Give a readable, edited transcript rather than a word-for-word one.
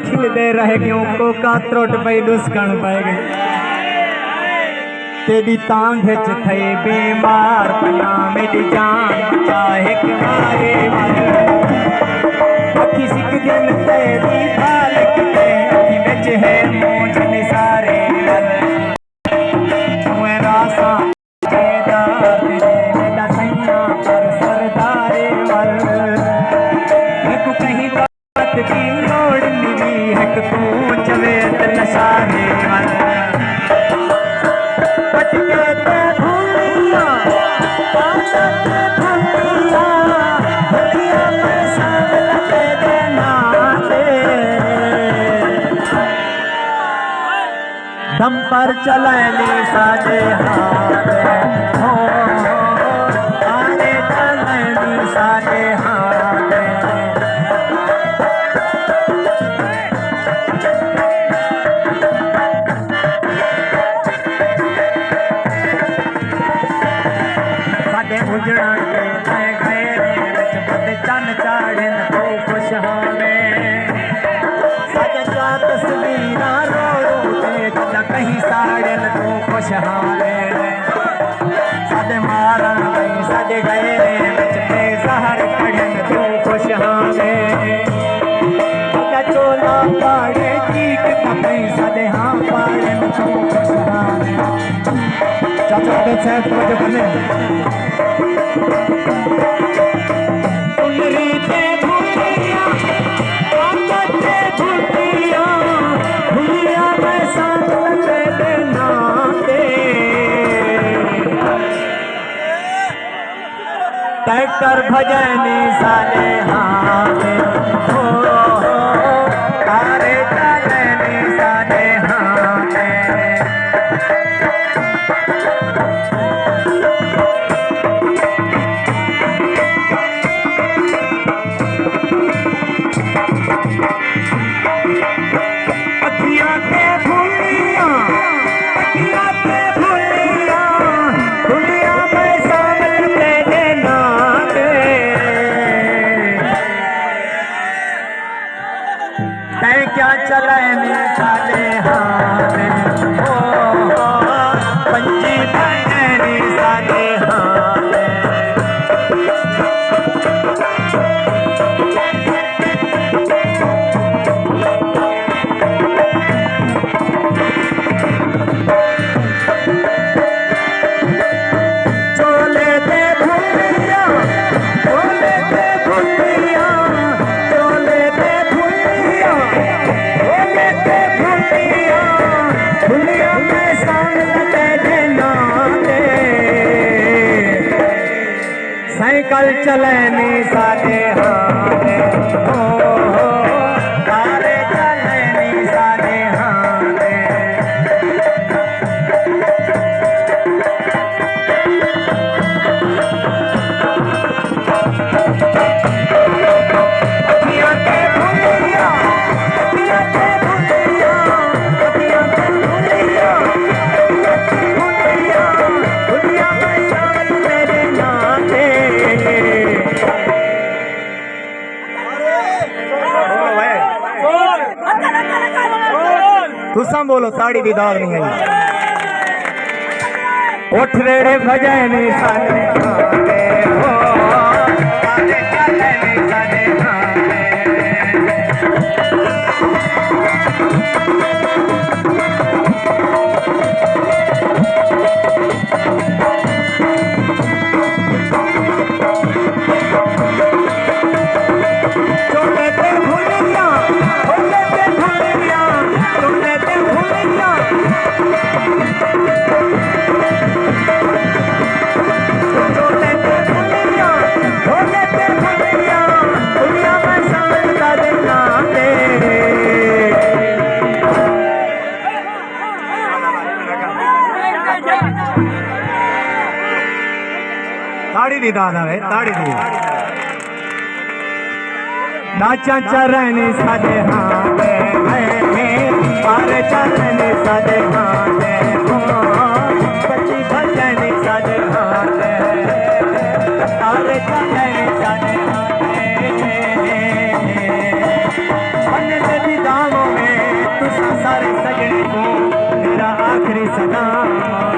खिलदे रह गयों को का त्रोट पई दुस्कण पै गई तेरी तांग च थे बीमार पया मेरी जान चाहे मारे अखी सिक दिन तेरी भाल के अखी बिच है मूंछ निसारे मैं रासा बेदार तेरे मेरा सैया पर सरदारे वल एक कहीं बात की लोड़ नहीं है कि तू चले नशारे वल दम पर चलने साजे हाथ हो आने चलने साजे हाथ साडे उजड़ा के गए गए चन चाड़े तो खुश होवे साडे का तस्वीरा कहीं साड़े तू खुश हावे साडे मारन गई साडे गए बचते सहर कढ़न तू खुश हावे चोला पाड़े चीक कपे साडे हाँ पाड़े तू खुश हावे चाचा के साथ मुझे बने कर भजनी साले हाथ हो तारे चलनी साले हाथ अखियां के भूलियां अखियां के भूलियां दुनिया में सामने देना क्या चलने साले हाथ हो पंची बनने साले हाथ चोले दे भूलिया चोले दे भूलिया चोले दे भूलिया दुनिया में साइकिल चलनी साले हाथ हो तारे चलनी साले हाथ अखियां के भूलिया अखियां के भूलिया अखियां के भूलिया भूलिया दुनिया में शामिल मेरे नाते तुसा बोलो ताड़ी दी दाग नहीं है उठ रेड़े भजने साले हो तारे चलने साले ताड़ी दी दादा है ताड़ी दी नाचा चरने सादे हाथ पारे चरने सादे हाथ पति भजने सादे हाथ तारे चरने सादे हाथ तुसा सारे सजने को मेरा आखिरी सलाम।